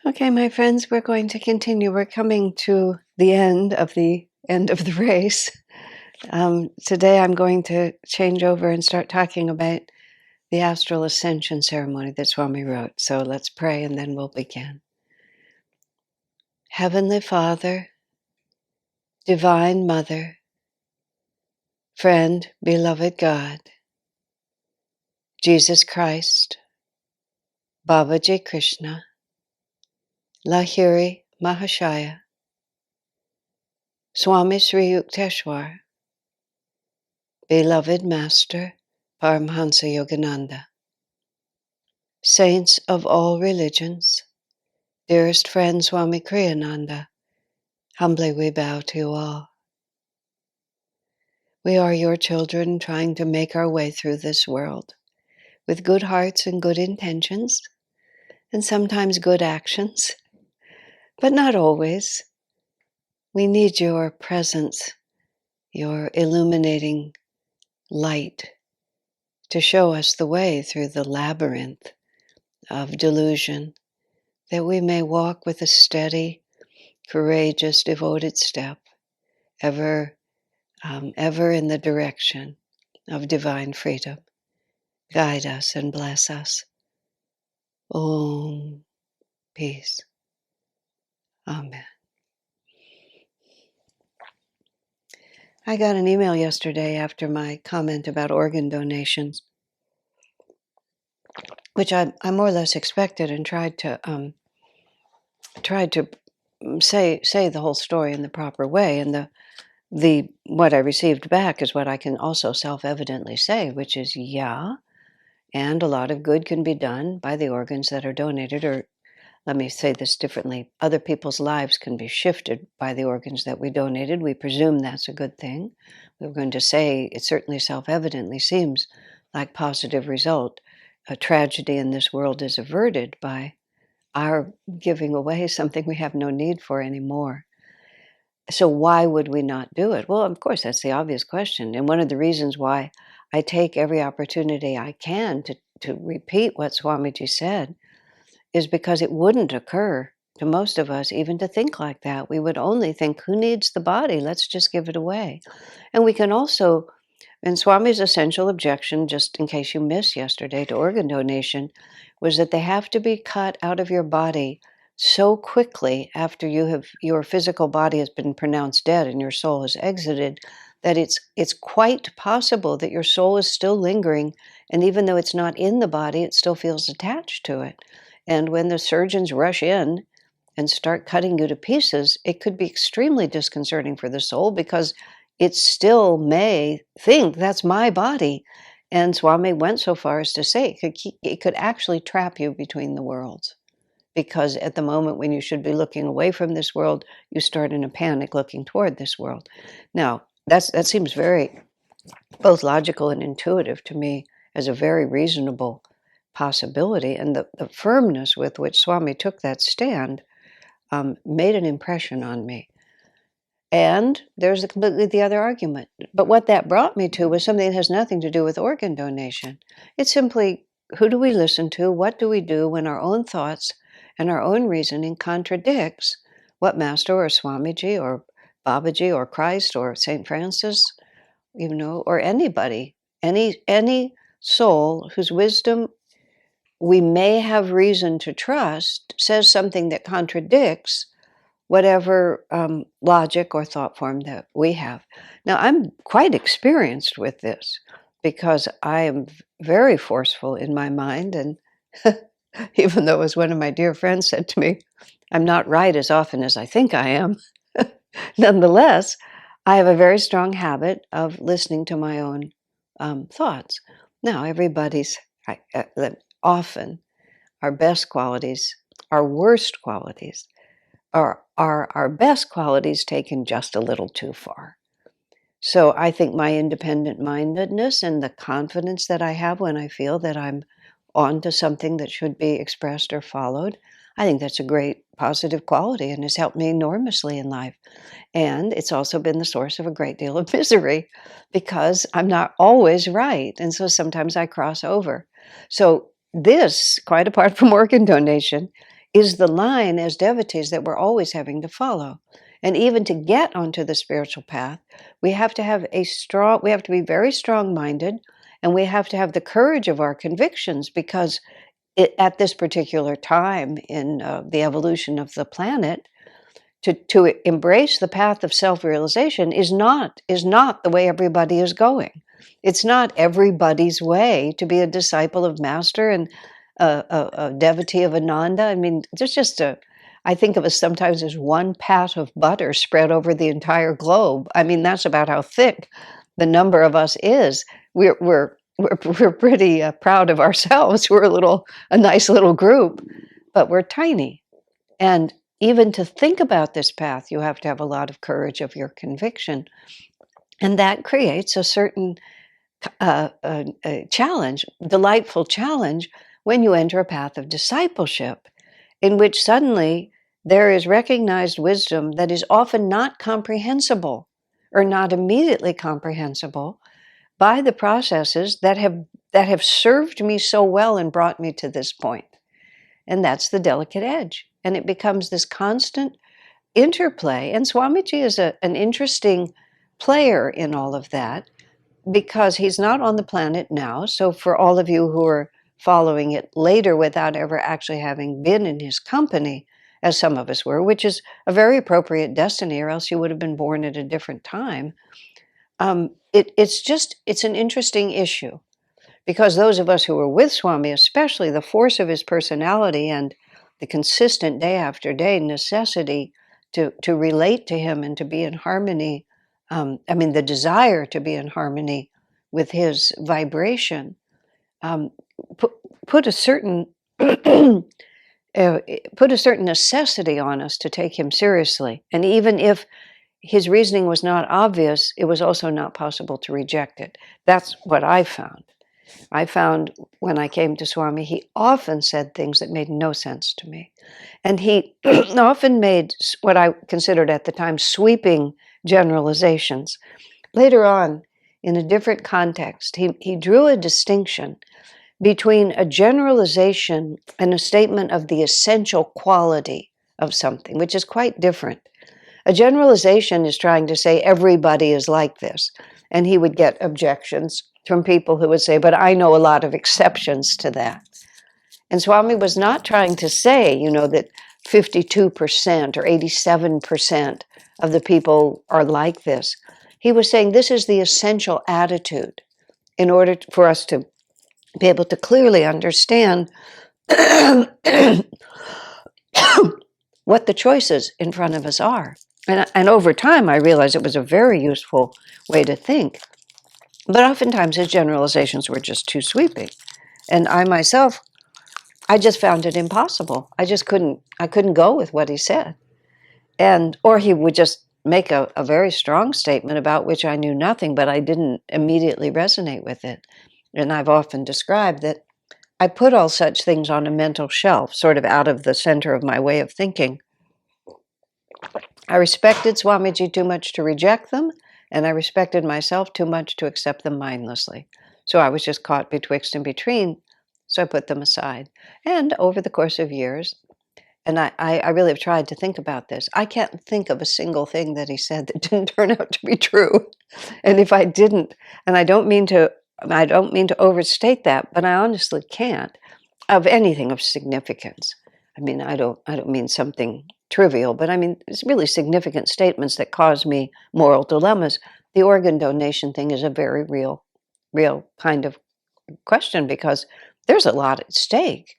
Okay, my friends, we're going to continue. We're coming to the end of the race. Today, I'm going to change over and start talking about the astral ascension ceremony that Swami wrote. So let's pray, and then we'll begin. Heavenly Father, Divine Mother, friend, beloved God, Jesus Christ, Babaji Krishna, Lahiri Mahashaya, Swami Sri Yukteswar, beloved Master, Paramhansa Yogananda, saints of all religions, dearest friend Swami Kriyananda, humbly we bow to you all. We are your children trying to make our way through this world with good hearts and good intentions, and sometimes good actions, but not always. We need your presence, your illuminating light to show us the way through the labyrinth of delusion, that we may walk with a steady, courageous, devoted step, ever in the direction of divine freedom. Guide us and bless us. Om. Peace. Amen. I got an email yesterday after my comment about organ donations, which I more or less expected, and tried to say the whole story in the proper way. And the what I received back is what I can also self-evidently say, which is yeah, and a lot of good can be done by the organs that are donated, or let me say this differently, other people's lives can be shifted by the organs that we donated. We presume that's a good thing. We're going to say it certainly self-evidently seems like positive result. A tragedy in this world is averted by our giving away something we have no need for anymore. So why would we not do it? Well, of course, that's the obvious question. And one of the reasons why I take every opportunity I can to repeat what Swamiji said is because it wouldn't occur to most of us even to think like that. We would only think, who needs the body? Let's just give it away. And we can also, and Swami's essential objection, just in case you missed yesterday, to organ donation, was that they have to be cut out of your body so quickly after your physical body has been pronounced dead and your soul has exited, that it's quite possible that your soul is still lingering, and even though it's not in the body, it still feels attached to it. And when the surgeons rush in and start cutting you to pieces, it could be extremely disconcerting for the soul, because it still may think that's my body. And Swami went so far as to say it could actually trap you between the worlds, because at the moment when you should be looking away from this world, you start in a panic looking toward this world. Now, that seems very both logical and intuitive to me as a very reasonable possibility. And the firmness with which Swami took that stand made an impression on me. And there's completely the other argument. But what that brought me to was something that has nothing to do with organ donation. It's simply, who do we listen to? What do we do when our own thoughts and our own reasoning contradicts what Master or Swamiji or Babaji or Christ or St. Francis, or anybody, any soul whose wisdom we may have reason to trust, says something that contradicts whatever logic or thought form that we have. Now, I'm quite experienced with this because I am very forceful in my mind. And even though, as one of my dear friends said to me, I'm not right as often as I think I am, nonetheless, I have a very strong habit of listening to my own thoughts. Now, often our best qualities, our worst qualities, are our best qualities taken just a little too far. So I think my independent mindedness and the confidence that I have when I feel that I'm on to something that should be expressed or followed, I think that's a great positive quality and has helped me enormously in life. And it's also been the source of a great deal of misery because I'm not always right. And so sometimes I cross over. So this, quite apart from organ donation, is the line as devotees that we're always having to follow. And even to get onto the spiritual path, we have to have we have to be very strong-minded, and we have to have the courage of our convictions, because at this particular time in the evolution of the planet, to embrace the path of self-realization is not the way everybody is going. It's not everybody's way to be a disciple of Master and a devotee of Ananda. I mean, there's just I think of us sometimes as one pat of butter spread over the entire globe. I mean, that's about how thick the number of us is. We're pretty proud of ourselves. We're a nice little group, but we're tiny. And even to think about this path, you have to have a lot of courage of your conviction. And that creates a certain challenge, delightful challenge, when you enter a path of discipleship, in which suddenly there is recognized wisdom that is often not comprehensible or not immediately comprehensible by the processes that have served me so well and brought me to this point. And that's the delicate edge. And it becomes this constant interplay. And Swamiji is an interesting player in all of that, because he's not on the planet now. So for all of you who are following it later without ever actually having been in his company, as some of us were, which is a very appropriate destiny, or else you would have been born at a different time. It's an interesting issue, because those of us who were with Swami, especially the force of his personality and the consistent day after day necessity to relate to him and to be in harmony, the desire to be in harmony with his vibration, put a certain put a certain necessity on us to take him seriously. And even if his reasoning was not obvious, it was also not possible to reject it. That's what I found. I found when I came to Swami, he often said things that made no sense to me. And he often made what I considered at the time sweeping generalizations. Later on, in a different context, he drew a distinction between a generalization and a statement of the essential quality of something, which is quite different. A generalization is trying to say everybody is like this. And he would get objections from people who would say, but I know a lot of exceptions to that. And Swami was not trying to say, that 52% or 87% of the people are like this. He was saying this is the essential attitude in order for us to be able to clearly understand what the choices in front of us are. And over time, I realized it was a very useful way to think. But oftentimes his generalizations were just too sweeping. And I myself, I just found it impossible. I couldn't go with what he said. Or he would just make a very strong statement about which I knew nothing, but I didn't immediately resonate with it. And I've often described that I put all such things on a mental shelf, sort of out of the center of my way of thinking. I respected Swamiji too much to reject them, and I respected myself too much to accept them mindlessly. So I was just caught betwixt and between, so I put them aside. And over the course of years, and I really have tried to think about this, I can't think of a single thing that he said that didn't turn out to be true. And if I didn't, and I don't mean to overstate that, but I honestly can't, of anything of significance. I mean, I don't mean something trivial, but I mean, it's really significant statements that cause me moral dilemmas. The organ donation thing is a very real kind of question, because there's a lot at stake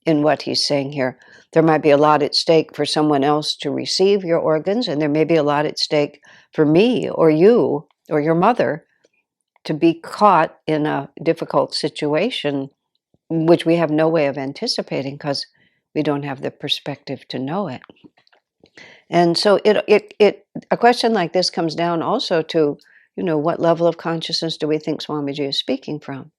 in what he's saying here. There might be a lot at stake for someone else to receive your organs, and there may be a lot at stake for me or you or your mother to be caught in a difficult situation, which we have no way of anticipating because we don't have the perspective to know it. And so a question like this comes down also to, what level of consciousness do we think Swamiji is speaking from?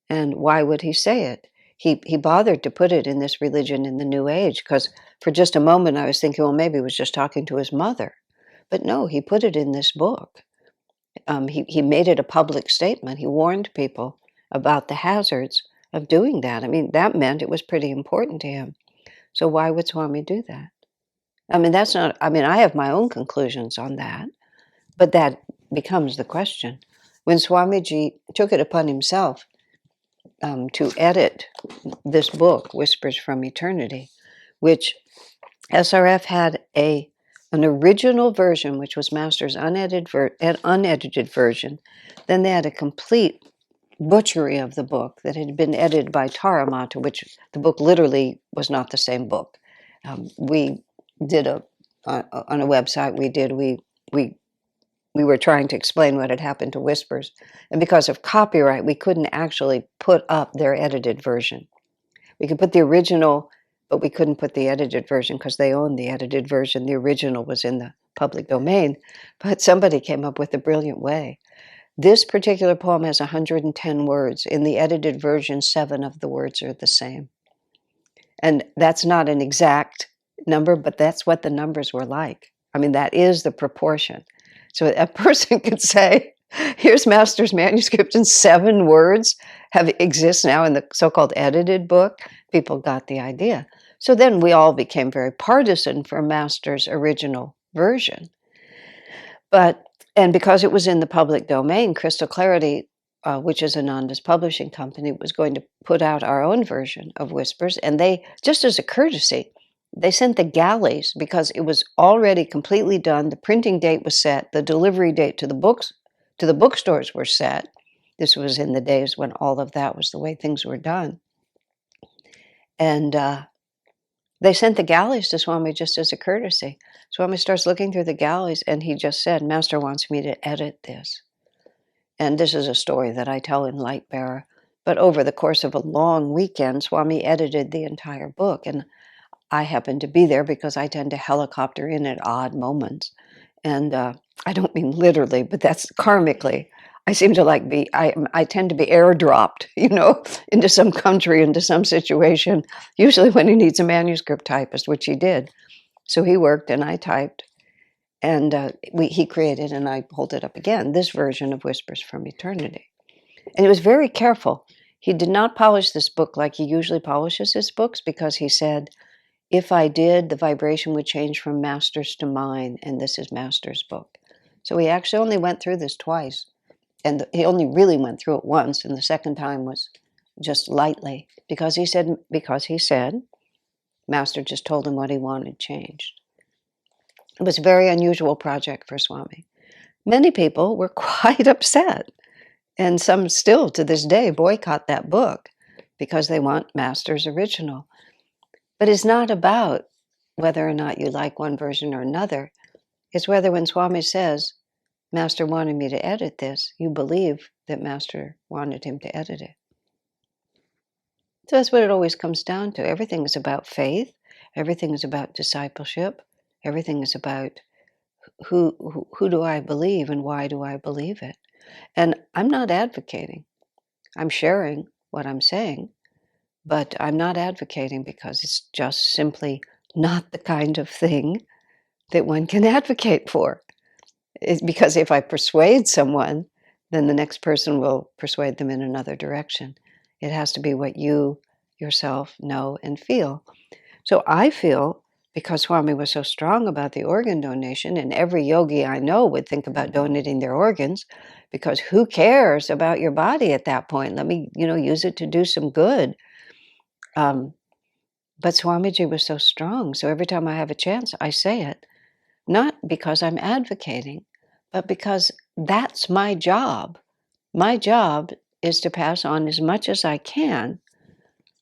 And why would he say it? He bothered to put it in this religion in the New Age, because for just a moment I was thinking, well, maybe he was just talking to his mother. But no, he put it in this book. He made it a public statement. He warned people about the hazards of doing that. I mean, that meant it was pretty important to him. So why would Swami do that? I mean, that's not, I mean, I have my own conclusions on that, but that becomes the question. When Swamiji took it upon himself to edit this book, Whispers from Eternity, which SRF had an original version, which was Master's unedited version. Then they had a complete butchery of the book that had been edited by Taramata, which the book literally was not the same book. We did on a website we were trying to explain what had happened to Whispers, and because of copyright, we couldn't actually put up their edited version. We could put the original, but we couldn't put the edited version because they owned the edited version. The original was in the public domain, but somebody came up with a brilliant way. This particular poem has 110 words. In the edited version, 7 of the words are the same. And that's not an exact number, but that's what the numbers were like. I mean, that is the proportion. So a person could say, here's Master's manuscript, and 7 words exist now in the so-called edited book. People got the idea. So then we all became very partisan for Master's original version. And because it was in the public domain, Crystal Clarity, which is Ananda's publishing company, was going to put out our own version of Whispers. And they, just as a courtesy, they sent the galleys because it was already completely done. The printing date was set. The delivery date to the bookstores were set. This was in the days when all of that was the way things were done. And they sent the galleys to Swami just as a courtesy. Swami starts looking through the galleys, and he just said, Master wants me to edit this. And this is a story that I tell in Light Bearer. But over the course of a long weekend, Swami edited the entire book. And I happened to be there because I tend to helicopter in at odd moments. And I don't mean literally, but that's karmically. I seem to I tend to be airdropped, into some country, into some situation, usually when he needs a manuscript typist, which he did. So he worked and I typed. And he created, and I hold it up again, this version of Whispers from Eternity. And he was very careful. He did not polish this book like he usually polishes his books, because he said, if I did, the vibration would change from Master's to mine, and this is Master's book. So he actually only went through this twice. And he only really went through it once, and the second time was just lightly, because he said, Master just told him what he wanted changed. It was a very unusual project for Swami. Many people were quite upset, and some still to this day boycott that book because they want Master's original. But it's not about whether or not you like one version or another. It's whether, when Swami says, Master wanted me to edit this, you believe that Master wanted him to edit it. So that's what it always comes down to. Everything is about faith. Everything is about discipleship. Everything is about who do I believe and why do I believe it? And I'm not advocating. I'm sharing what I'm saying, but I'm not advocating because it's just simply not the kind of thing that one can advocate for. It's because if I persuade someone, then the next person will persuade them in another direction. It has to be what you yourself know and feel. So I feel, because Swami was so strong about the organ donation, and every yogi I know would think about donating their organs, because who cares about your body at that point? Let me, use it to do some good. But Swamiji was so strong, so every time I have a chance, I say it, not because I'm advocating, but because that's my job. My job is to pass on as much as I can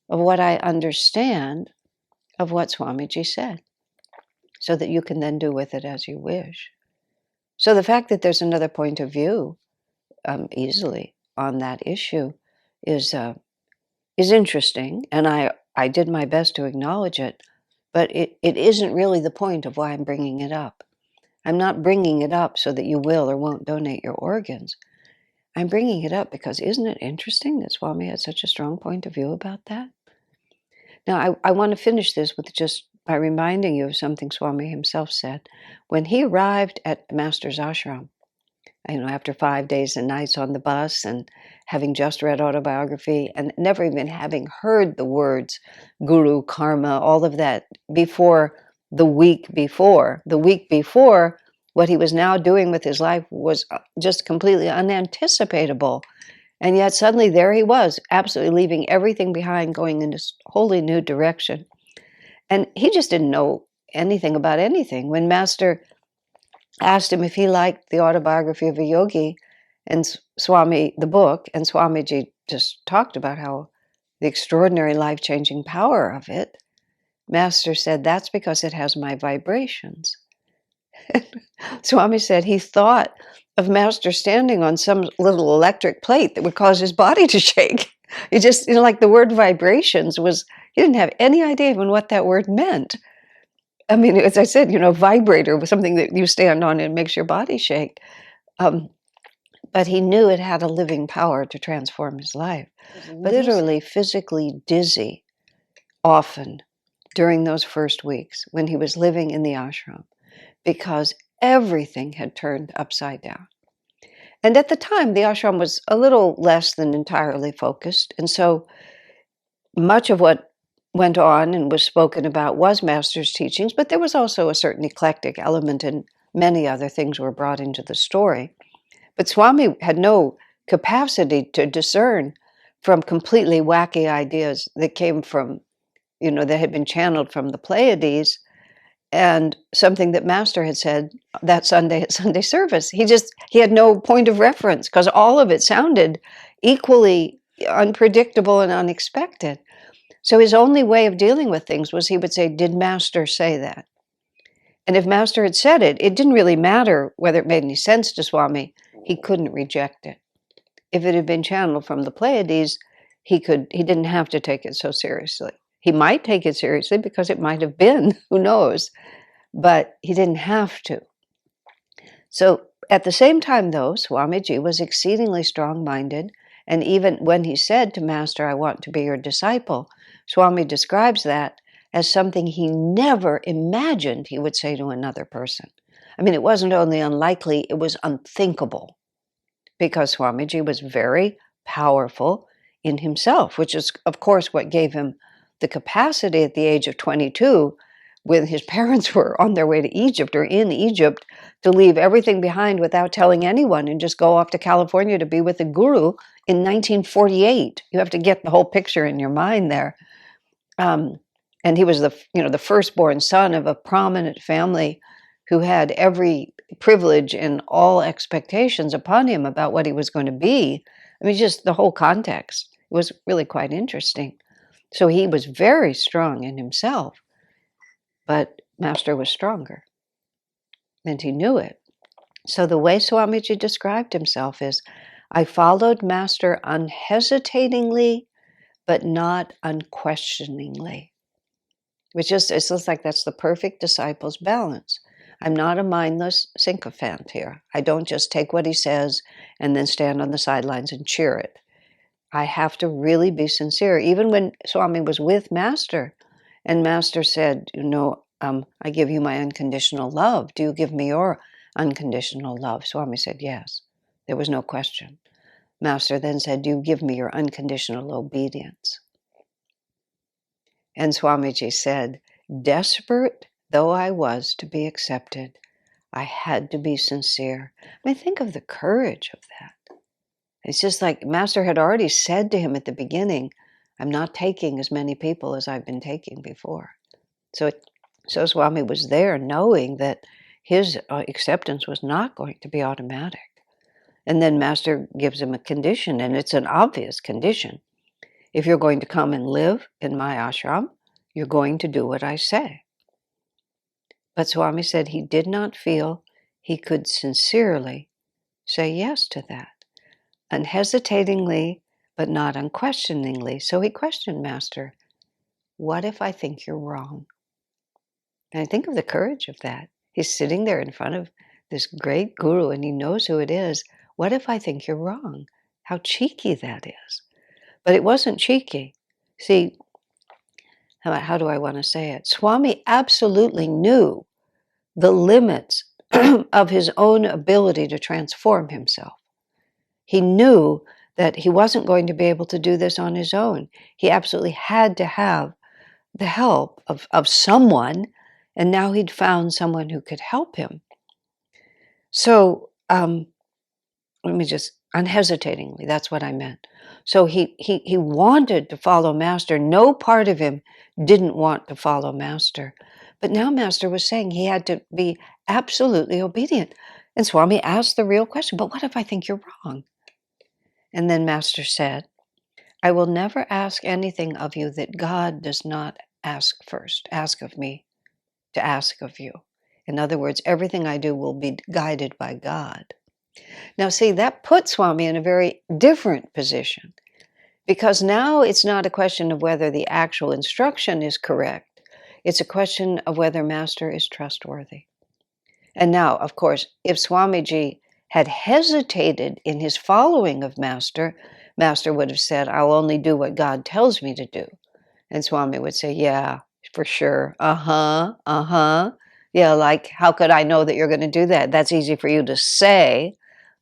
of what I understand of what Swamiji said, so that you can then do with it as you wish. So the fact that there's another point of view easily on that issue is interesting, and I did my best to acknowledge it, but it isn't really the point of why I'm bringing it up. I'm not bringing it up so that you will or won't donate your organs. I'm bringing it up because isn't it interesting that Swami had such a strong point of view about that? Now, I want to finish this with just by reminding you of something Swami himself said. When he arrived at Master's ashram, After 5 days and nights on the bus and having just read autobiography and never even having heard the words guru, karma, all of that before the week before. The week before, what he was now doing with his life was just completely unanticipatable. And yet suddenly there he was, absolutely leaving everything behind, going in this wholly new direction. And he just didn't know anything about anything. When Master asked him if he liked the autobiography of a yogi and Swami, the book, and Swamiji just talked about how the extraordinary life-changing power of it, Master said, that's because it has my vibrations. Swami said he thought of Master standing on some little electric plate that would cause his body to shake. It just, like the word vibrations was, he didn't have any idea even what that word meant. I mean, as I said, vibrator was something that you stand on and it makes your body shake. But he knew it had a living power to transform his life. Literally physically dizzy often during those first weeks when he was living in the ashram because everything had turned upside down. And at the time, the ashram was a little less than entirely focused. And so much of what went on and was spoken about was Master's teachings, but there was also a certain eclectic element and many other things were brought into the story. But Swami had no capacity to discern from completely wacky ideas that came from, that had been channeled from the Pleiades and something that Master had said that Sunday at Sunday service. He had no point of reference because all of it sounded equally unpredictable and unexpected. So his only way of dealing with things was he would say, did Master say that? And if Master had said it, it didn't really matter whether it made any sense to Swami. He couldn't reject it. If it had been channeled from the Pleiades, he didn't have to take it so seriously. He might take it seriously because it might have been, who knows, but he didn't have to. So at the same time, though, Swamiji was exceedingly strong-minded, and even when he said to Master, I want to be your disciple, Swami describes that as something he never imagined he would say to another person. I mean, it wasn't only unlikely, it was unthinkable, because Swamiji was very powerful in himself, which is, of course, what gave him the capacity at the age of 22, when his parents were on their way to Egypt or in Egypt, to leave everything behind without telling anyone and just go off to California to be with a guru in 1948. You have to get the whole picture in your mind there. And he was the firstborn son of a prominent family who had every privilege and all expectations upon him about what he was going to be. I mean, just the whole context was really quite interesting. So he was very strong in himself, but Master was stronger, and he knew it. So the way Swamiji described himself is, I followed Master unhesitatingly, but not unquestioningly. It's just like that's the perfect disciple's balance. I'm not a mindless sycophant here. I don't just take what he says and then stand on the sidelines and cheer it. I have to really be sincere. Even when Swami was with Master, and Master said, I give you my unconditional love. Do you give me your unconditional love? Swami said, yes. There was no question. Master then said, do you give me your unconditional obedience? And Swamiji said, desperate though I was to be accepted, I had to be sincere. I mean, think of the courage of that. It's just like Master had already said to him at the beginning, I'm not taking as many people as I've been taking before. So Swami was there knowing that his acceptance was not going to be automatic. And then Master gives him a condition, and it's an obvious condition. If you're going to come and live in my ashram, you're going to do what I say. But Swami said he did not feel he could sincerely say yes to that, unhesitatingly, but not unquestioningly. So he questioned Master, what if I think you're wrong? And I think of the courage of that. He's sitting there in front of this great guru and he knows who it is. What if I think you're wrong? How cheeky that is. But it wasn't cheeky. See, how do I want to say it? Swami absolutely knew the limits of his own ability to transform himself. He knew that he wasn't going to be able to do this on his own. He absolutely had to have the help of someone, and now he'd found someone who could help him. So let me just, unhesitatingly, that's what I meant. So he wanted to follow Master. No part of him didn't want to follow Master. But now Master was saying he had to be absolutely obedient. And Swami asked the real question, but what if I think you're wrong? And then Master said, I will never ask anything of you that God does not ask first, ask of me to ask of you. In other words, everything I do will be guided by God. Now, see, that puts Swami in a very different position, because now it's not a question of whether the actual instruction is correct. It's a question of whether Master is trustworthy. And now, of course, if Swamiji had hesitated in his following of Master, Master would have said, I'll only do what God tells me to do. And Swami would say, yeah, for sure. Yeah, like, how could I know that you're going to do that? That's easy for you to say.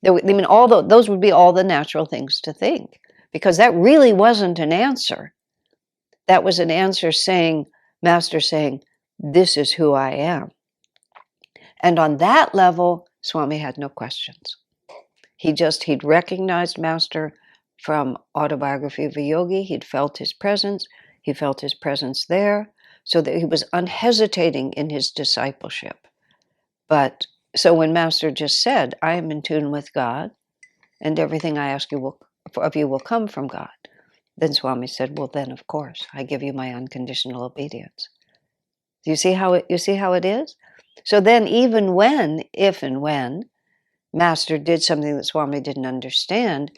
I mean, those would be all the natural things to think, because that really wasn't an answer. That was an answer saying, Master saying, this is who I am. And on that level, Swami had no questions. He'd recognized Master from Autobiography of a Yogi. He'd felt his presence. He felt his presence there, so that he was unhesitating in his discipleship. But so when Master just said, I am in tune with God, and everything I ask of you will come from God, then Swami said, well, then, of course, I give you my unconditional obedience. Do you see how it is? So then, even when, if and when, Master did something that Swami didn't understand,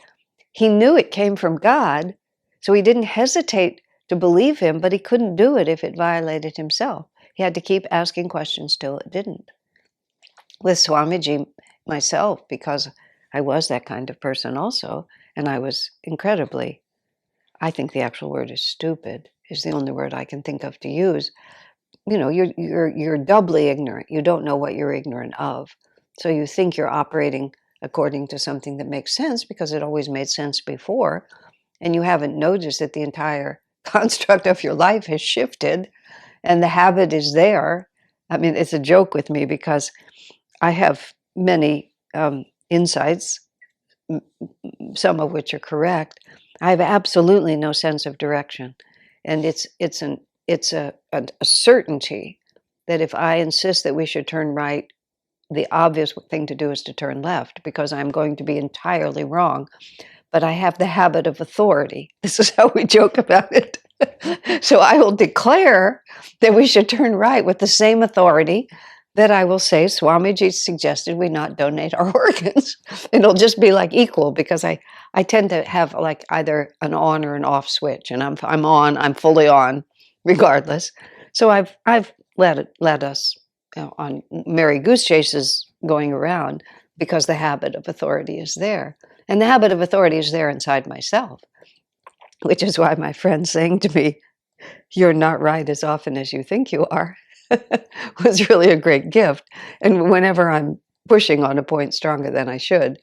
he knew it came from God, so he didn't hesitate to believe him, but he couldn't do it if it violated himself. He had to keep asking questions till it didn't. With Swamiji, myself, because I was that kind of person also, and I was incredibly, I think the actual word is stupid, is the only word I can think of to use. You know, you're doubly ignorant. You don't know what you're ignorant of. So you think you're operating according to something that makes sense because it always made sense before, and you haven't noticed that the entire construct of your life has shifted and the habit is there. I mean, it's a joke with me because I have many insights, some of which are correct. I have absolutely no sense of direction, and it's a certainty that if I insist that we should turn right, the obvious thing to do is to turn left, because I'm going to be entirely wrong. But I have the habit of authority. This is how we joke about it. So I will declare that we should turn right with the same authority that I will say Swamiji suggested we not donate our organs. It'll just be like equal, because I tend to have like either an on or an off switch, and I'm fully on regardless. So I've led us, you know, on merry goose chases going around, because the habit of authority is there. And the habit of authority is there inside myself, which is why my friend saying to me, you're not right as often as you think you are, was really a great gift. And whenever I'm pushing on a point stronger than I should,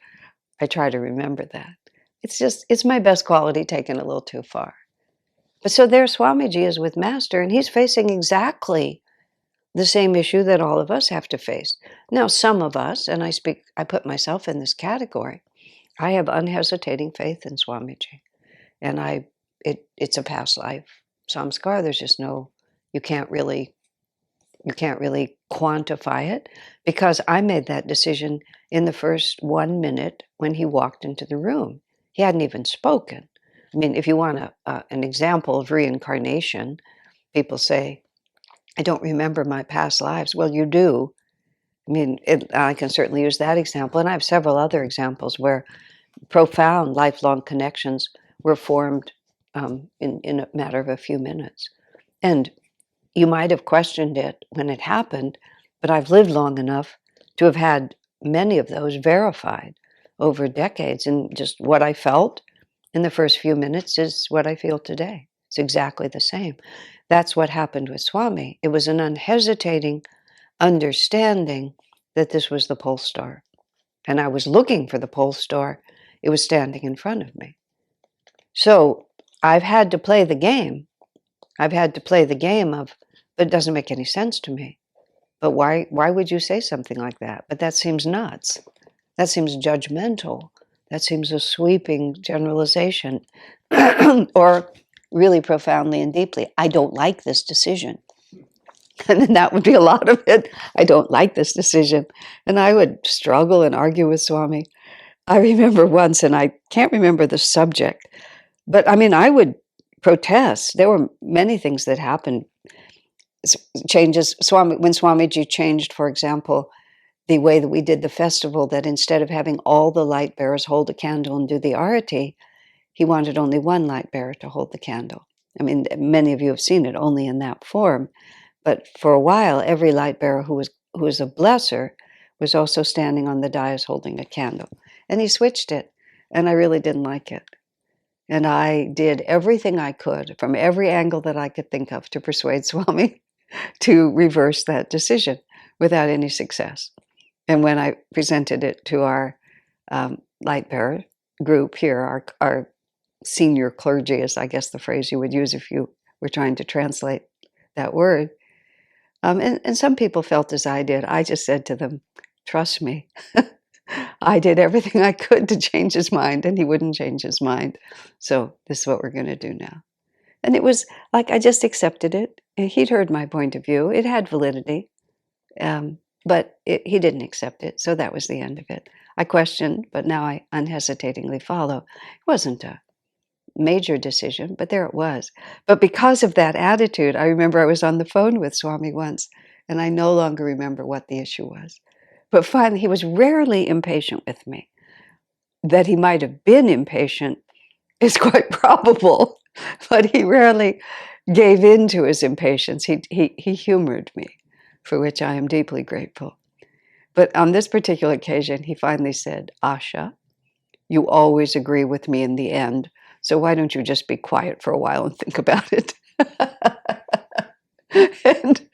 I try to remember that. It's my best quality taken a little too far. But so there Swamiji is with Master, and he's facing exactly the same issue that all of us have to face. Now, some of us, and I put myself in this category, I have unhesitating faith in Swamiji, and it's a past life samskar. There's just no, you can't really quantify it, because I made that decision in the first 1 minute when he walked into the room. He hadn't even spoken. I mean, if you want an example of reincarnation, people say, I don't remember my past lives. Well, you do. I mean, I can certainly use that example, and I have several other examples where profound lifelong connections were formed in a matter of a few minutes. And you might have questioned it when it happened, but I've lived long enough to have had many of those verified over decades. And just what I felt in the first few minutes is what I feel today. It's exactly the same. That's what happened with Swami. It was an unhesitating understanding that this was the pole star. And I was looking for the pole star. It was standing in front of me. So I've had to play the game. I've had to play the game of, but it doesn't make any sense to me. But why would you say something like that? But that seems nuts. That seems judgmental. That seems a sweeping generalization. Or really profoundly and deeply, I don't like this decision. And then that would be a lot of it. I don't like this decision. And I would struggle and argue with Swami. I remember once, and I can't remember the subject, but I mean, I would protest. There were many things that happened. Changes. When Swamiji changed, for example, the way that we did the festival, that instead of having all the light bearers hold a candle and do the arati, he wanted only one light bearer to hold the candle. I mean, many of you have seen it only in that form. But for a while, every light bearer who was a blesser was also standing on the dais holding a candle. And he switched it, and I really didn't like it. And I did everything I could from every angle that I could think of to persuade Swami to reverse that decision without any success. And when I presented it to our light bearer group here, our senior clergy is, I guess, the phrase you would use if you were trying to translate that word. And some people felt as I did. I just said to them, trust me. I did everything I could to change his mind, and he wouldn't change his mind. So this is what we're going to do now. And it was like I just accepted it. He'd heard my point of view. It had validity, but he didn't accept it. So that was the end of it. I questioned, but now I unhesitatingly follow. It wasn't a major decision, but there it was. But because of that attitude, I remember I was on the phone with Swami once, and I no longer remember what the issue was. But finally, he was rarely impatient with me. That he might have been impatient is quite probable, but he rarely gave in to his impatience. He humored me, for which I am deeply grateful. But on this particular occasion, he finally said, Asha, you always agree with me in the end, so why don't you just be quiet for a while and think about it? And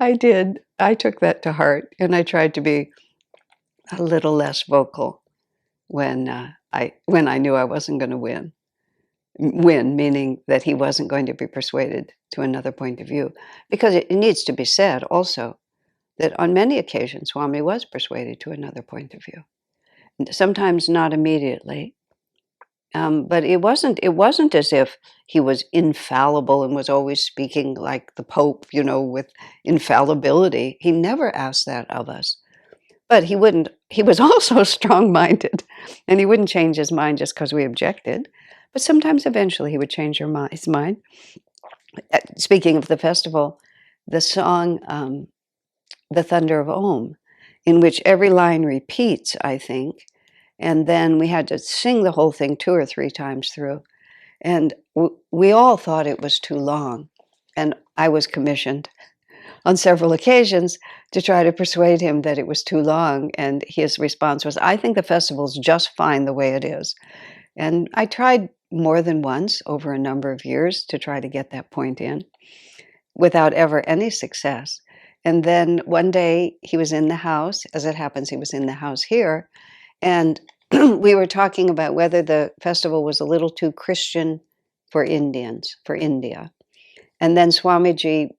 I did. I took that to heart, and I tried to be a little less vocal when I knew I wasn't going to win. Win, meaning that he wasn't going to be persuaded to another point of view. Because it needs to be said also that on many occasions, Swami was persuaded to another point of view. Sometimes not immediately, but it wasn't as if he was infallible and was always speaking like the Pope, with infallibility. He never asked that of us. But he was also strong-minded, and he wouldn't change his mind just because we objected. But sometimes eventually he would change his mind. Speaking of the festival, the song, The Thunder of Om, in which every line repeats, I think, and then we had to sing the whole thing 2 or 3 times through. And we all thought it was too long. And I was commissioned on several occasions to try to persuade him that it was too long. And his response was, I think the festival's just fine the way it is. And I tried more than once over a number of years to try to get that point in without ever any success. And then one day he was in the house. As it happens, he was in the house here. And we were talking about whether the festival was a little too Christian for Indians, for India. And then Swamiji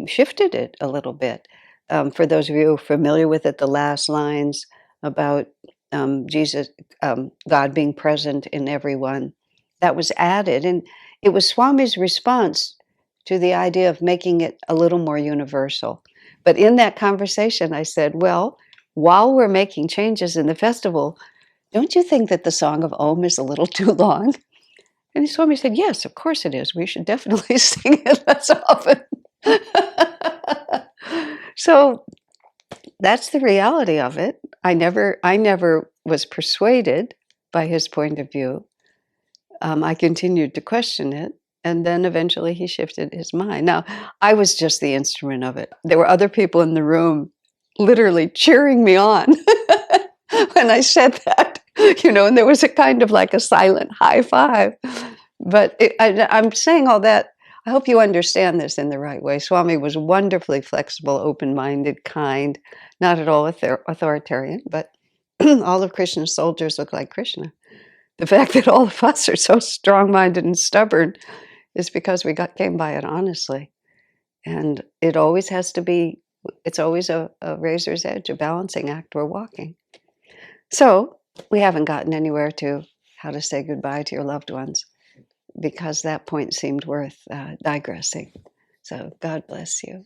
shifted it a little bit. For those of you familiar with it, the last lines about Jesus, God being present in everyone, that was added. And it was Swami's response to the idea of making it a little more universal. But in that conversation, I said, well, while we're making changes in the festival, don't you think that the Song of Om is a little too long? And Swami said, yes, of course it is. We should definitely sing it less often. So that's the reality of it. I never was persuaded by his point of view. I continued to question it, and then eventually he shifted his mind. Now, I was just the instrument of it. There were other people in the room literally cheering me on when I said that, and there was a kind of like a silent high five. But I'm saying all that, I hope you understand this in the right way. Swami was wonderfully flexible, open-minded, kind, not at all authoritarian, but all of Krishna's soldiers look like Krishna. The fact that all of us are so strong-minded and stubborn is because we came by it honestly. And it always has to be, it's always a razor's edge, a balancing act we're walking. So we haven't gotten anywhere to how to say goodbye to your loved ones because that point seemed worth digressing. So God bless you.